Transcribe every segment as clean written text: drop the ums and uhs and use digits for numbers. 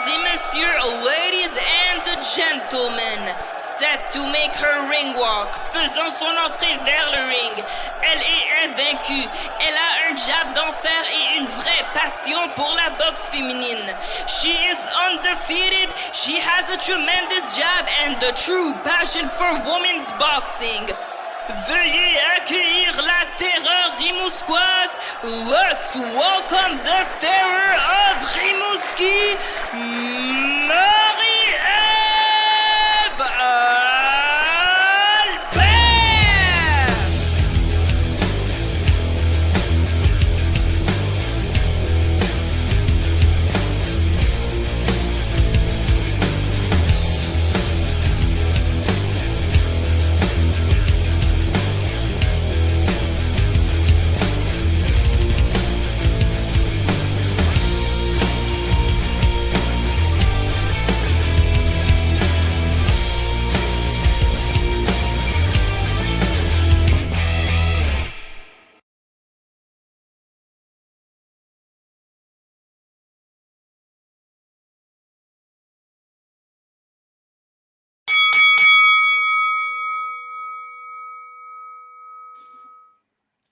et messieurs, ladies and gentlemen, set to make her ring walk, faisant son entrée vers le ring. Elle est invaincue, elle a un jab d'enfer et une vraie passion pour la boxe féminine. She is undefeated, she has a tremendous jab and a true passion for women's boxing. Veuillez accueillir la terreur rimouskoise. Let's welcome the terror of Rimouski, Marie-Ève Albert!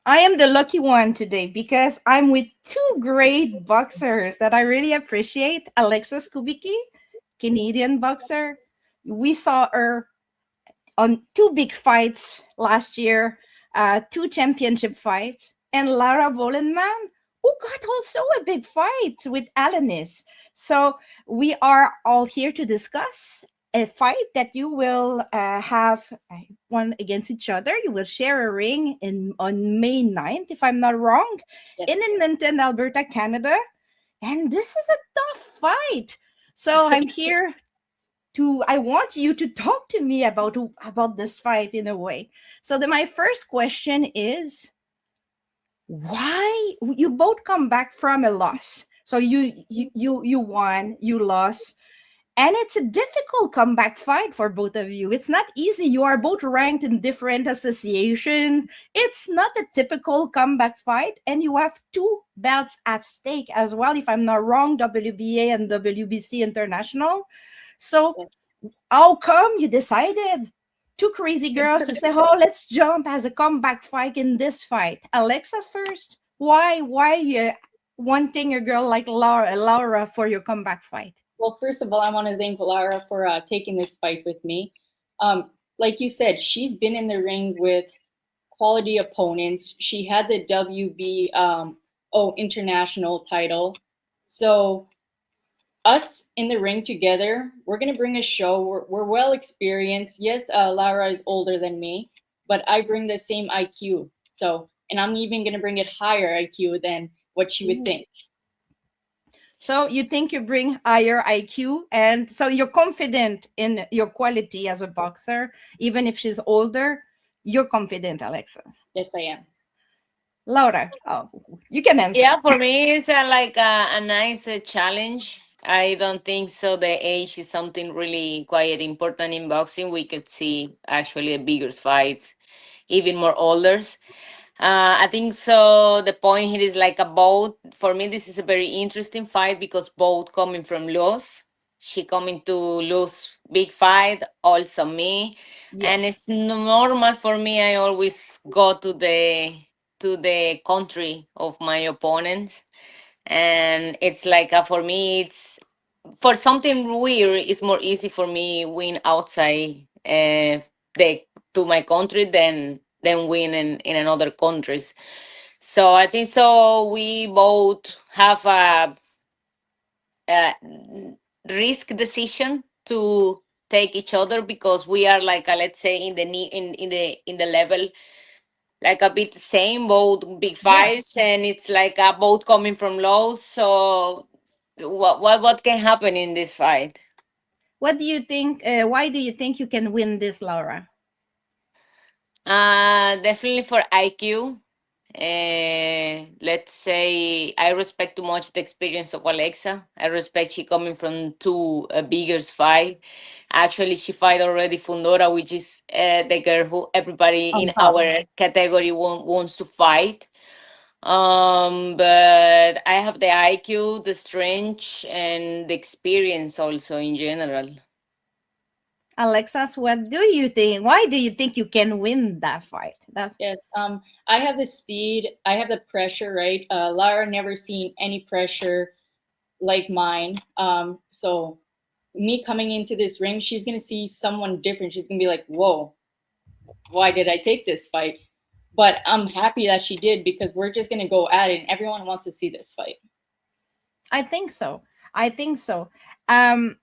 I am the lucky one today because I'm with two great boxers that I really appreciate. Alexis Kubicki, Canadian boxer. We saw her on two big fights last year, two championship fights, and Laura Wollenmann, who got also a big fight with Alanis. So we are all here to discuss a fight that you will have one against each other. You will share a ring on May 9th, if I'm not wrong, Yes. in Edmonton, Alberta, Canada. And this is a tough fight. So I'm here I want you to talk to me about this fight in a way. So my first question is, why you both come back from a loss? So you won, you lost, and it's a difficult comeback fight for both of you. It's not easy. You are both ranked in different associations. It's not a typical comeback fight, and you have two belts at stake as well, if I'm not wrong, WBA and WBC International. So how come you decided, two crazy girls, to say, oh, let's jump as a comeback fight in this fight? Alexa first. Why you wanting a girl like Laura for your comeback fight? Well, first of all, I want to thank Laura for taking this fight with me. Like you said, she's been in the ring with quality opponents. She had the WBO international title. So us in the ring together, we're going to bring a show. We're well experienced. Yes, Laura is older than me, but I bring the same IQ. So, and I'm even going to bring it higher IQ than what she would think. So you think you bring higher IQ, and so you're confident in your quality as a boxer, even if she's older. You're confident, Alexis. Yes, I am. Laura, you can answer. Yeah, for me, it's a nice challenge. I don't think so. The age is something really quite important in boxing. We could see actually bigger fights, even more olders. I think so. The point here is like a bout. For me, this is a very interesting fight because both coming from loss. She coming to lose big fight, also me, and it's normal for me. I always go to the country of my opponents, and it's like for me, it's for something weird. It's more easy for me win outside to my country than win in another countries. So I think so. We both have a risk decision to take each other because we are like let's say in the level like a bit same, both big fights, and it's like both coming from low. So what can happen in this fight? What do you think? Why do you think you can win this, Laura? Definitely for IQ. Let's say I respect too much the experience of Alexa. I respect she coming from two biggest fight. Actually, she fight already Fundora, which is the girl who everybody in our category wants to fight. But I have the IQ, the strength, and the experience also in general. Alexis, what do you think? Why do you think you can win that fight? That's Yes. I have the speed. I have the pressure. Right. Laura never seen any pressure like mine. So me coming into this ring, she's gonna see someone different. She's gonna be like, "Whoa, why did I take this fight?" But I'm happy that she did because we're just gonna go at it, and everyone wants to see this fight. I think so. I think so. Um,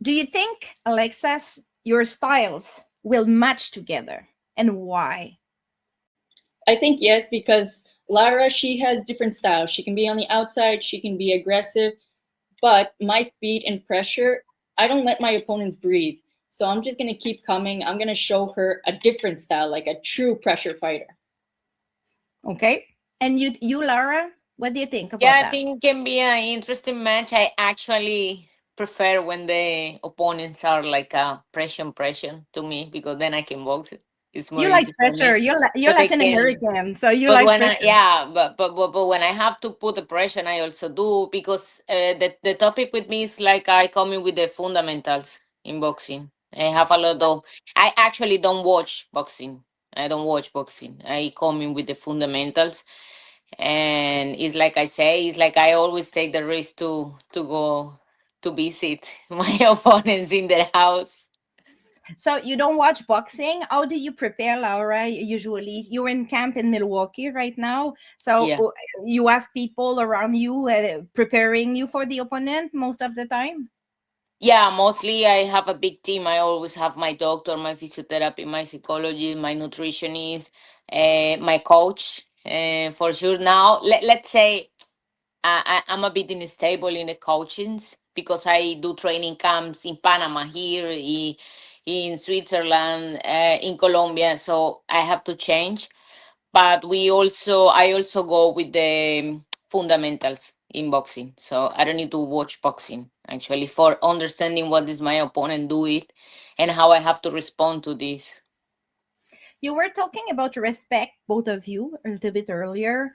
do you think, Alexis, your styles will match together, and why? I think yes, because Lara, she has different styles. She can be on the outside, she can be aggressive, but my speed and pressure, I don't let my opponents breathe. So I'm just gonna keep coming. I'm gonna show her a different style, like a true pressure fighter. Okay. And you, Laura, what do you think Yeah, about I that? think it can be an interesting match. I actually prefer when the opponents are like a pressure to me because then I can box it. It's more You like easy for pressure. me. You're But I Latin can American, so you But like when I pressure. yeah, but when I have to put the pressure, I also do because the topic with me is like I come in with the fundamentals in boxing. I have a lot of. I actually don't watch boxing. I don't watch boxing. I come in with the fundamentals, and it's like I say, it's like I always take the risk to go to visit my opponents in their house. So you don't watch boxing. How do you prepare, Laura? Usually, you're in camp in Milwaukee right now. So Yeah. you have people around you preparing you for the opponent most of the time. Yeah, mostly I have a big team. I always have my doctor, my physiotherapy, my psychologist, my nutritionist, my coach. For sure. Now, let's say I'm a bit unstable in the coachings because I do training camps in Panama, here, in Switzerland, in Colombia. So I have to change, but I also go with the fundamentals in boxing, so I don't need to watch boxing actually for understanding what is my opponent do it and how I have to respond to this. You were talking about respect, both of you, a little bit earlier.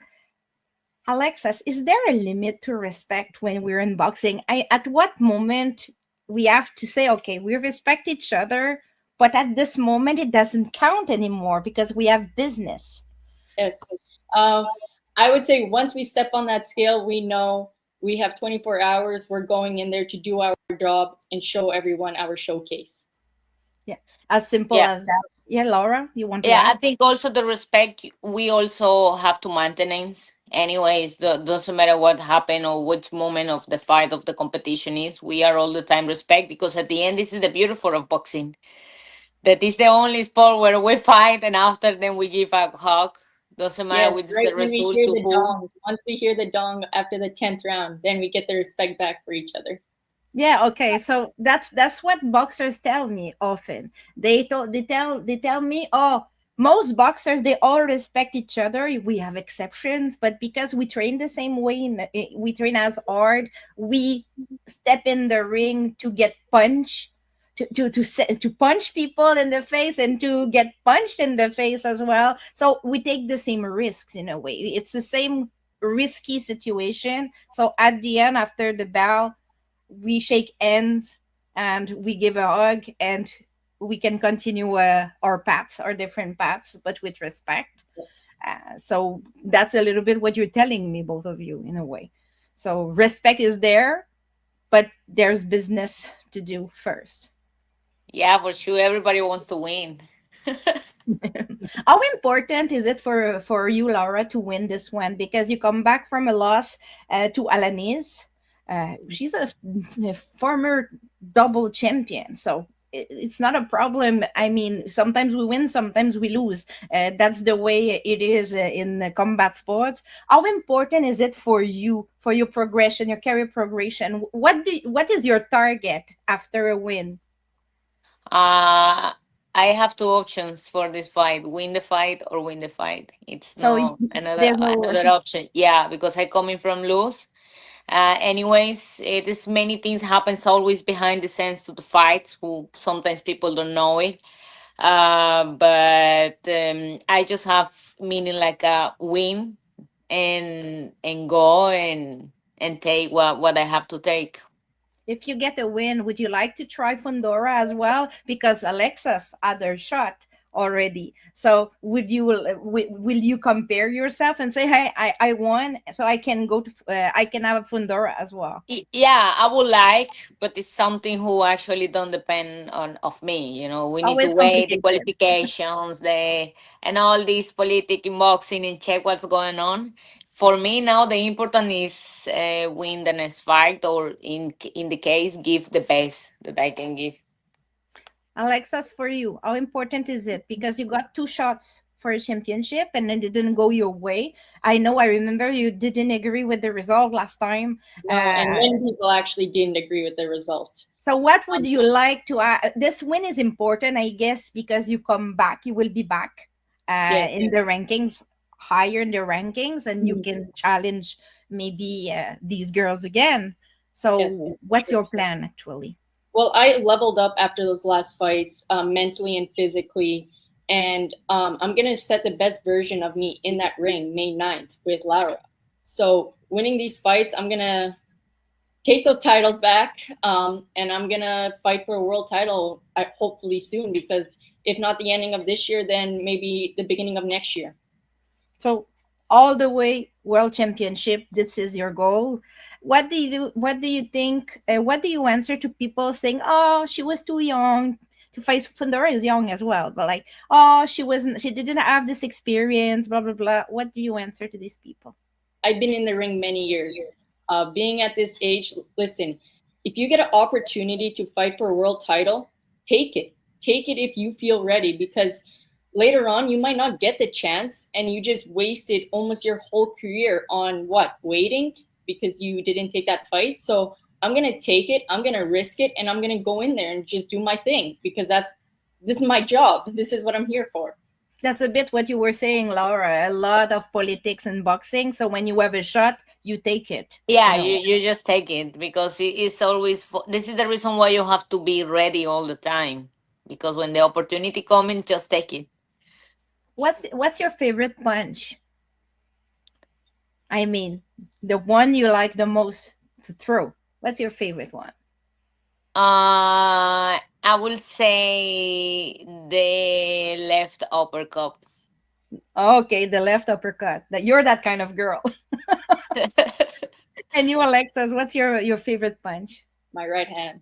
Alexis, is there a limit to respect when we're in boxing? At what moment we have to say, okay, we respect each other, but at this moment it doesn't count anymore because we have business. Yes. Uh, I would say once we step on that scale, we know we have 24 hours. We're going in there to do our job and show everyone our showcase. Yeah, as simple Yeah. as that. Yeah, Laura, you want to Yeah, I add? think also the respect we also have to maintenance. Anyways, doesn't matter what happened or which moment of the fight of the competition is. We are all the time respect because at the end, this is the beautiful of boxing. That is the only sport where we fight and after then we give a hug. Doesn't matter Yes, which is right the when we result hear to the who. dong. Once we hear the dong after the 10th round, then we get the respect back for each other. Yeah, okay. So that's what boxers tell me often. They tell me, "Oh, most boxers they all respect each other. We have exceptions, but because we train the same way, we train as hard, we step in the ring to get punched, to punch people in the face and to get punched in the face as well. So we take the same risks in a way. It's the same risky situation. So at the end, after the bout, we shake hands and we give a hug and we can continue our paths, our different paths, but with respect. Yes. So that's a little bit what you're telling me, both of you, in a way. So respect is there, but there's business to do first. Yeah, for sure. Everybody wants to win. How important is it for you, Laura, to win this one? Because you come back from a loss to Alanis. She's a former double champion, so it's not a problem. I mean, sometimes we win, sometimes we lose. That's the way it is in the combat sports. How important is it for you, for your progression, your career progression? What is your target after a win? Uh, I have two options for this fight: win the fight or win the fight. It's So no another there's no. another option. Yeah, because I coming from lose. Anyways, it is many things happens always behind the scenes to the fights. Who sometimes people don't know it. But I just have meaning like a win and go and take what I have to take. If you get a win, would you like to try Fundora as well? Because Alexa's other shot already. So will you compare yourself and say, hey, I won, so I can go to I can have a Fundora as well? Yeah, I would like, but it's something who actually don't depend on of me. We need to Always weigh the complicated. qualifications, and all this politic in boxing and check what's going on. For me now, the important is win the next fight, or in the case, give the best that I can give. Alexa's for you. How important is it? Because you got two shots for a championship and then it didn't go your way. I remember you didn't agree with the result last time. No, and many people actually didn't agree with the result. So what would you like to this win is important, I guess, because you come back, you will be back in the rankings, higher in the rankings, and you can challenge maybe these girls again. So what's your plan actually? Well, I leveled up after those last fights, mentally and physically, and I'm going to set the best version of me in that ring May 9th with Laura. So winning these fights, I'm going to take those titles back, and I'm going to fight for a world title hopefully soon, because if not the ending of this year, then maybe the beginning of next year. So all the way world championship, this is your goal. What do you think, what do you answer to people saying, oh, she was too young to fight? Fundora is young as well, but like, oh, she didn't have this experience, blah blah blah. What do you answer to these people? I've been in the ring many years. Being at this age, listen, if you get an opportunity to fight for a world title, take it if you feel ready, because later on you might not get the chance and you just wasted almost your whole career on waiting because you didn't take that fight. So I'm going to take it, I'm going to risk it, and I'm going to go in there and just do my thing, because this is my job. This is what I'm here for. That's a bit what you were saying, Laura. A lot of politics in boxing. So when you have a shot, you take it. Yeah, you just take it, because it's always, this is the reason why you have to be ready all the time, because when the opportunity comes, just take it. What's your favorite punch? I mean, the one you like the most to throw. What's your favorite one? I will say the left uppercut. Okay, the left uppercut. That you're that kind of girl. And you, Alexis, what's your favorite punch? My right hand.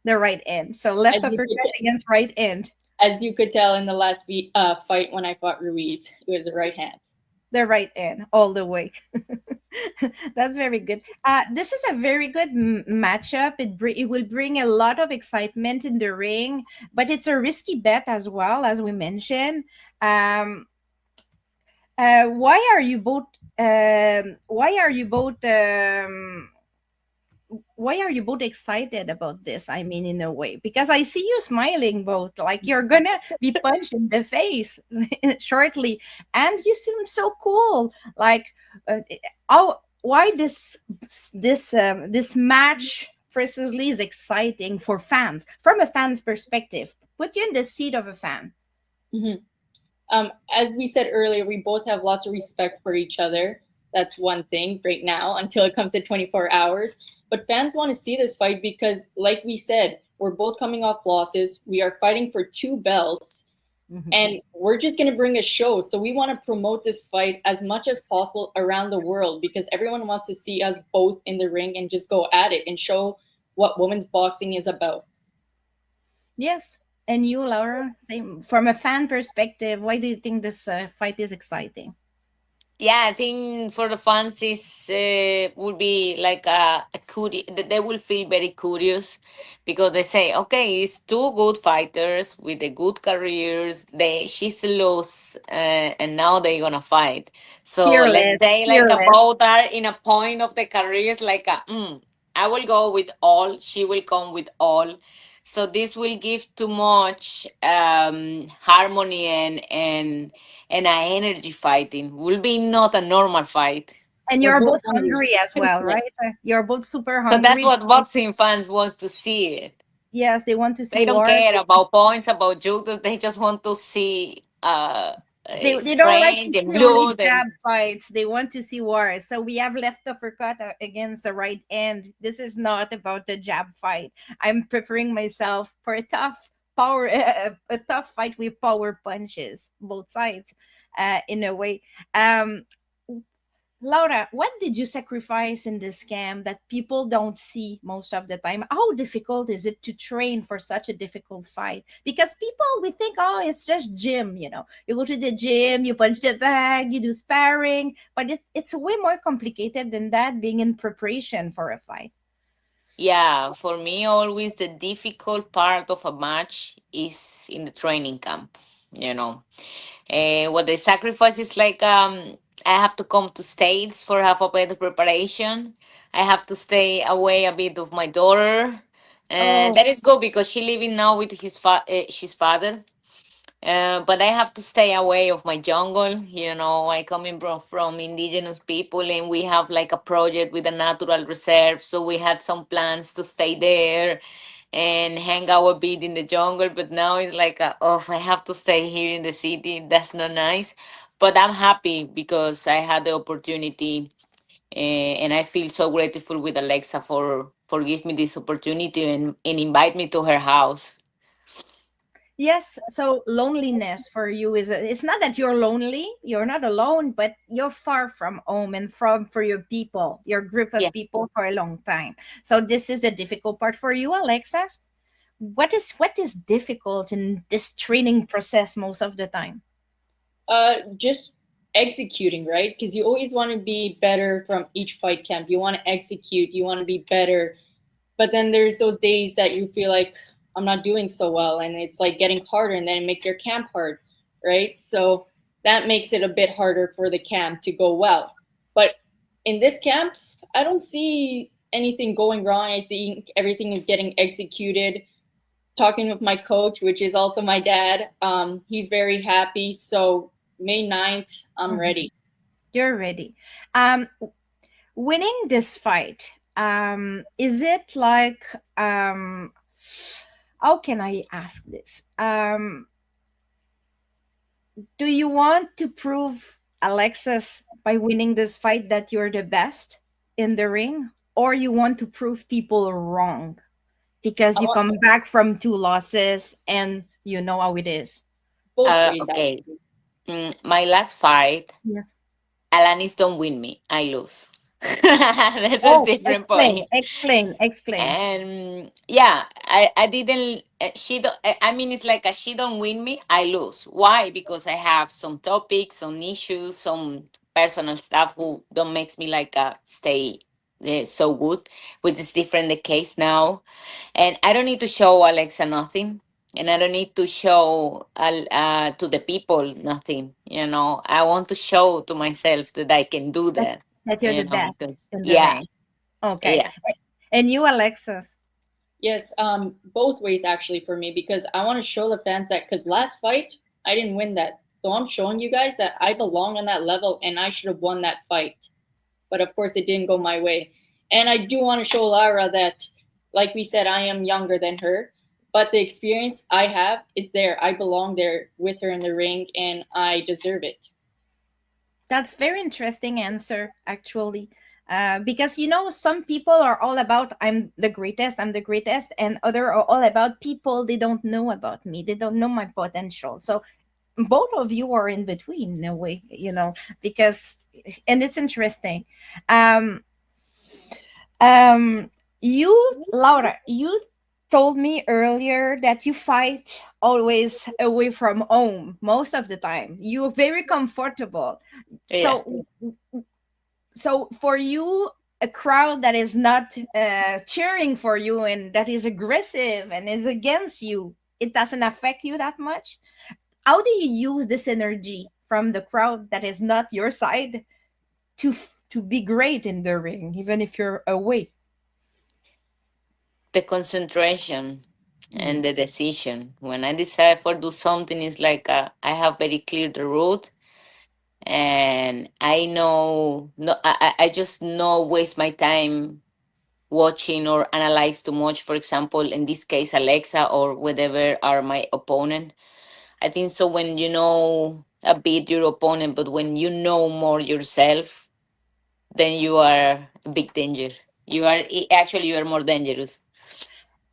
The right hand. So left uppercut against right hand. As you could tell in the last fight when I fought Ruiz, it was the right hand. The right hand all the way. That's very good. This is a very good matchup. It will bring a lot of excitement in the ring, but it's a risky bet as well, as we mentioned. Why are you both excited about this? I mean, in a way, because I see you smiling both, like you're gonna be punched in the face shortly, and you seem so cool. Like, why this match precisely is exciting for fans, from a fan's perspective? Put you in the seat of a fan. Mm-hmm. As we said earlier, we both have lots of respect for each other. That's one thing right now, until it comes to 24 hours. But fans want to see this fight because, like we said, we're both coming off losses. We are fighting for 2 belts, and we're just going to bring a show. So we want to promote this fight as much as possible around the world, because everyone wants to see us both in the ring and just go at it and show what women's boxing is about. Yes. And you, Laura, same. From a fan perspective, why do you think this fight is exciting? Yeah, I think for the fans, it would be like a curious. They will feel very curious, because they say, okay, it's 2 good fighters with the good careers. She's lost, and now they're gonna fight. So let's say, like, both are in a point of the careers, like I will go with all, she will come with all. So this will give too much harmony and an energy fighting. Will be not a normal fight. And you're both hungry as well, right? You're both super hungry. So that's what boxing fans wants to see it. Yes, they want to see. They don't care about points, about jokes. They just want to see They don't like to strange and see only blood and jab fights. They want to see war. So we have left uppercut against the right hand. This is not about the jab fight. I'm preparing myself for a tough power, a tough fight with power punches, both sides, in a way. Um, Laura, what did you sacrifice in this camp that people don't see most of the time? How difficult is it to train for such a difficult fight? Because people, we think, oh, it's just gym, you know. You go to the gym, you punch the bag, you do sparring, but it's way more complicated than that being in preparation for a fight. yeah, for me, always the difficult part of a match is in the training camp. You know, what the sacrifice is like. I have to come to States for have a better preparation. I have to stay away a bit of my daughter. Oh, That is good because she living now with his father. But I have to stay away of my jungle. You know, I coming from indigenous people, and we have like a project with a natural reserve. So we had some plans to stay there and hang out a bit in the jungle. But now it's like, oh, I have to stay here in the city. That's not nice. But I'm happy because I had the opportunity, and I feel so grateful with Alexa for give me this opportunity and invite me to her house. yes. So loneliness for you is it's not that you're lonely, you're not alone, but you're far from home and from for your people, your group of Yeah. people for a long time. So this is the difficult part for you, Alexis. What is difficult in this training process most of the time? Just executing, right? Because you always want to be better from each fight camp. You want to execute, you want to be better. But then there's those days that you feel like I'm not doing so well, and it's like getting harder, and then it makes your camp hard, right? So that makes it a bit harder for the camp to go well. But in this camp, I don't see anything going wrong. I think everything is getting executed. Talking with my coach, which is also my dad, he's very happy. So May 9th, I'm Mhm. ready. You're ready. Um, Winning this fight, is it like how can I ask this? Do you want to prove Alexis by winning this fight that you're the best in the ring, or you want to prove people wrong because I you want come back from two losses and you know how it is? both ways, Okay. actually. My last fight, Yes. Alanis don't win me. I lose. That's a Oh, different explain, point. explain, explain. And yeah, I didn't. She don't. I mean, it's like a she don't win me. I lose. Why? Because I have some topics, some issues, some personal stuff who don't makes me like stay so good, which is different the case now. And I don't need to show Alexa nothing, and I don't need to show to the people nothing. You know, I want to show to myself that I can do That, that. that you're You the know, best because in the yeah, ring. Okay. yeah. And you, Alexis? Yes, both ways actually for me, because I want to show the fans that, because last fight I didn't win that, so I'm showing you guys that I belong on that level and I should have won that fight. But of course, it didn't go my way. And I do want to show Laura that, like we said, I am younger than her, but the experience I have, it's there. I belong there with her in the ring, and I deserve it. That's very interesting answer, actually. Because some people are all about I'm the greatest, and other are all about people they don't know about me. They don't know my potential. So both of you are in between in a way, because and it's interesting. Um, Um, Laura, you told me earlier that you fight always away from home most of the time. You're very comfortable. Yeah. So for you, a crowd that is not cheering for you and that is aggressive and is against you, it doesn't affect you that much. How do you use this energy from the crowd that is not your side to be great in the ring, even if you're away? The concentration and Yes. the decision. When I decide for do something, it's like I have very clear the route, and I know no, I just no waste my time watching or analyze too much. For example, in this case, Alexa or whatever are my opponent. I think so when you know beat your opponent, but when you know more yourself, then you are a big danger. Actually, you are more dangerous.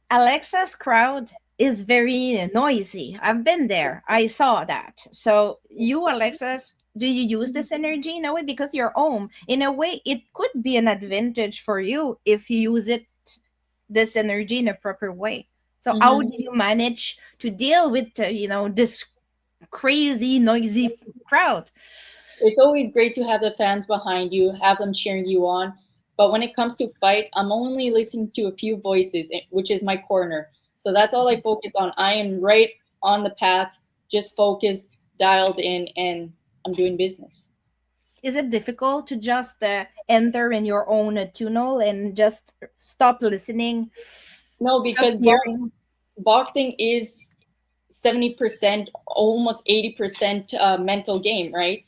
Alexa's crowd is very noisy. I've been there. I saw that. So you, Alexis, do you use this energy in a way because you're home? In a way, it could be an advantage for you if you use it this energy in a proper way. So how Mm-hmm. do you manage to deal with this crazy noisy crowd? It's always great to have the fans behind you, have them cheering you on. But when it comes to fight, I'm only listening to a few voices, which is my corner. So that's all I focus on. I am right on the path, just focused, dialed in, and I'm doing business. Is it difficult to just enter in your own tunnel and just stop listening, No, stop because hearing? boxing is 70%, almost 80% mental game, right?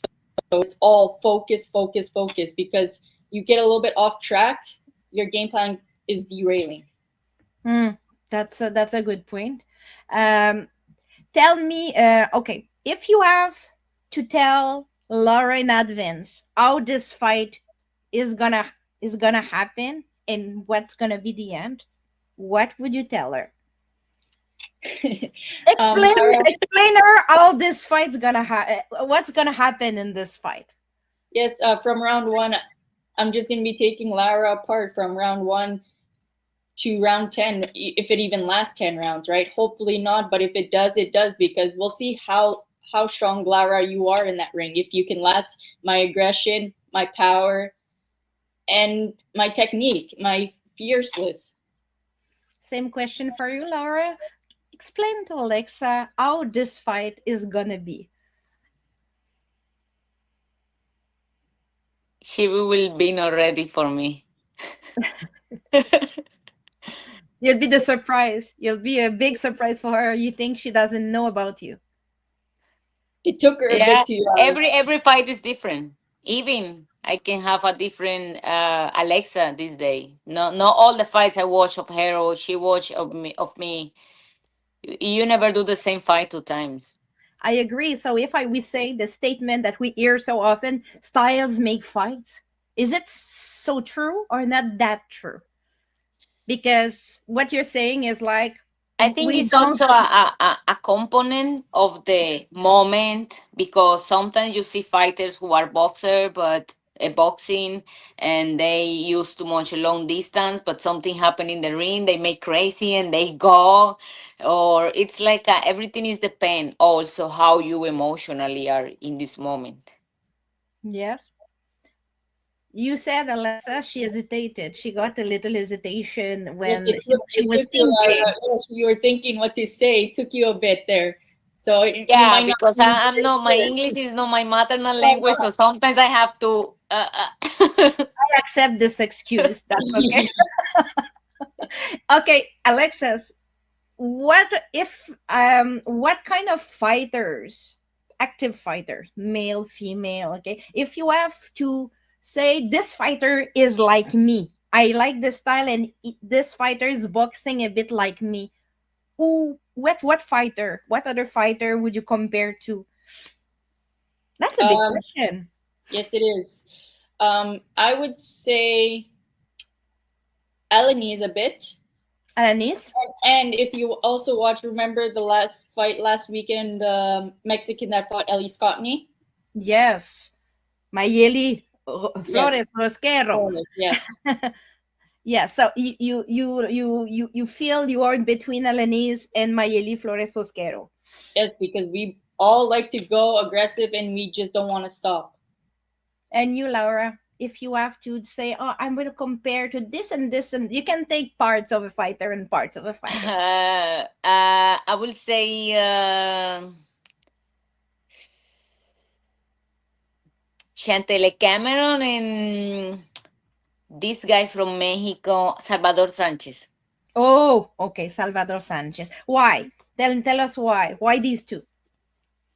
So it's all focus, focus, focus. Because you get a little bit off track, your game plan is derailing. Hmm, that's a good point. Um, Tell me, okay, if you have to tell Laura in advance how this fight is gonna happen and what's gonna be the end, what would you tell her? Explain Laura, explain her how this fight's gonna what's gonna happen in this fight. yes, from round one, I'm just going to be taking Laura apart from round one to round 10, if it even lasts 10 rounds, right? Hopefully not, but if it does, it does, because we'll see how strong, Laura, you are in that ring. If you can last my aggression, my power, and my technique, my fierceness. Same question for you, Laura. Explain to Alexa how this fight is gonna be. She will be not ready for me. You'll be the surprise. You'll be a big surprise for her. You think she doesn't know about you. It took her a Yeah, bit to every fight is different. Even I can have a different Alexa this day. No, not all the fights I watch of her or she watch of me. You never do the same fight two times. I agree. So if we say the statement that we hear so often, styles make fights, is it so true or not that true? Because what you're saying is like I think we it's don't. also a component of the moment because sometimes you see fighters who are boxer but boxing and they use too much long distance, but something happened in the ring, they make crazy and they go, or it's like everything is depend also how you emotionally are in this moment. Yes. You said Alexa, she hesitated. She got a little hesitation yes, when she it was took you, thinking. Laura. Yes, you were thinking what to say. It took you a bit there. So you Yeah, might not because be I'm very not, my clear. English is not my maternal No, language, so sometimes I have to I accept this excuse. That's okay. Okay, Alexis, what kind of fighters, active fighters, male, female, okay, if you have to say this fighter is like me, I like this style, and this fighter is boxing a bit like me, who what fighter, what other fighter would you compare to? That's a big um, question. yes, it is. I would say Eleni is a bit. Alanis? And if you also watch, remember the last fight last weekend, the Mexican that fought Ellie Scottney? Yes, Mayeli Yes, Flores Rosquero. yes, Yeah, so you feel you are in between Alanis and Mayeli Flores Osquero. yes, because we all like to go aggressive and we just don't want to stop. And you, Laura, if you have to say, oh, I'm going to compare to this and this, and you can take parts of a fighter and parts of a fighter. I will say Chantele Cameron and this guy from Mexico, Salvador Sanchez. Oh, okay, Salvador Sanchez. Why? Tell us why. Why these two?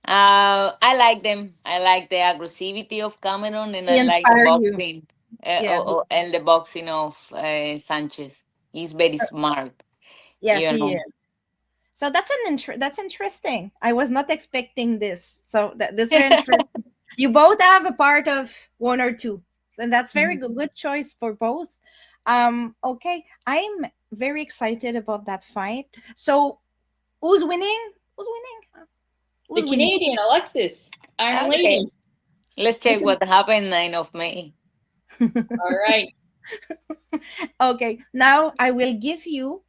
I like them. I like the aggressivity of Cameron, and They I like the inspire you. boxing, Yeah. and the boxing of Sanchez. He's very smart, Yes, you he know. is. So that's interesting. I was not expecting this. So this is interesting. You both have a part of one or two, and that's very good. Good choice for both. Okay, I'm very excited about that fight. So who's winning? Who's winning? The Who's winning? Canadian Alexis, Iron Okay. Lady. Let's check what happened 9 of May. All right. Okay, now I will give you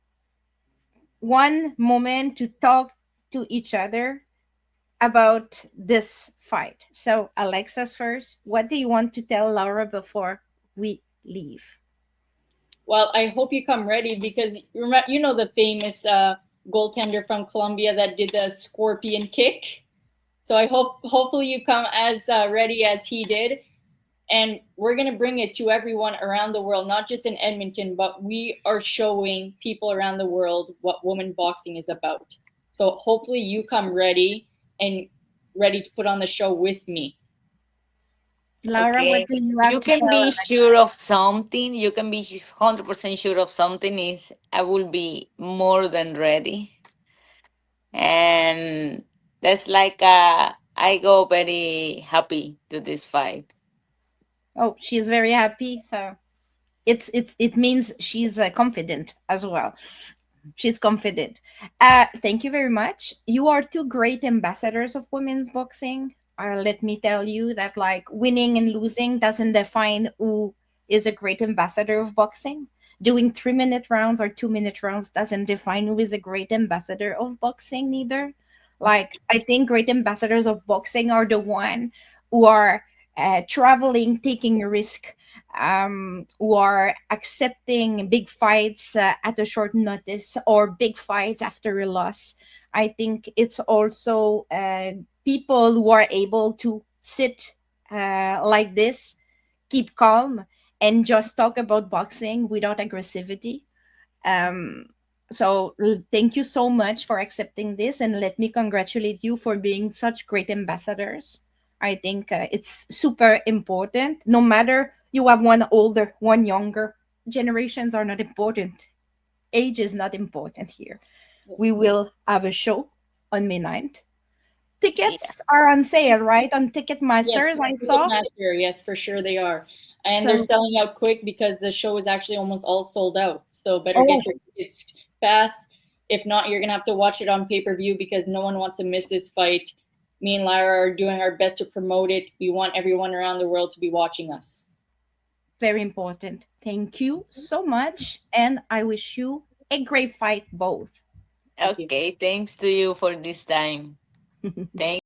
one moment to talk to each other about this fight. So, Alexis first, what do you want to tell Laura before we leave? Well, I hope you come ready because you know the famous goaltender from Colombia that did the scorpion kick. So I hopefully you come as ready as he did, and we're gonna bring it to everyone around the world, not just in Edmonton, but we are showing people around the world what women boxing is about. So hopefully you come ready and ready to put on the show with me. Laura, Okay. what do you have You to can tell be Alex? sure of something. You can be 100% sure of something is I will be more than ready. And that's like I go very happy to this fight. Oh, she's very happy. So it means she's confident as well. She's confident. Thank you very much. You are two great ambassadors of women's boxing. Let me tell you that like winning and losing doesn't define who is a great ambassador of boxing. Doing 3-minute rounds or 2-minute rounds doesn't define who is a great ambassador of boxing neither. Like I think great ambassadors of boxing are the one who are traveling, taking a risk, who are accepting big fights at a short notice or big fights after a loss. I think it's also people who are able to sit like this, keep calm, and just talk about boxing without aggressivity. Um, thank you so much for accepting this, and let me congratulate you for being such great ambassadors. I think it's super important. No matter you have one older, one younger, generations are not important. Age is not important here. We will have a show on May 9th. Yeah. Tickets are on sale, right? On Yes, Ticketmasters, I saw. Ticketmaster. Yes, for sure they are, and they're So, selling out quick because the show is actually almost all sold out. So better oh, get your tickets fast. If not, you're gonna have to watch it on pay-per-view because no one wants to miss this fight. Me and Lyra are doing our best to promote it. We want everyone around the world to be watching us. very important. Thank you so much. And I wish you a great fight, both. Thank you. Okay. Thanks to you for this time. Thank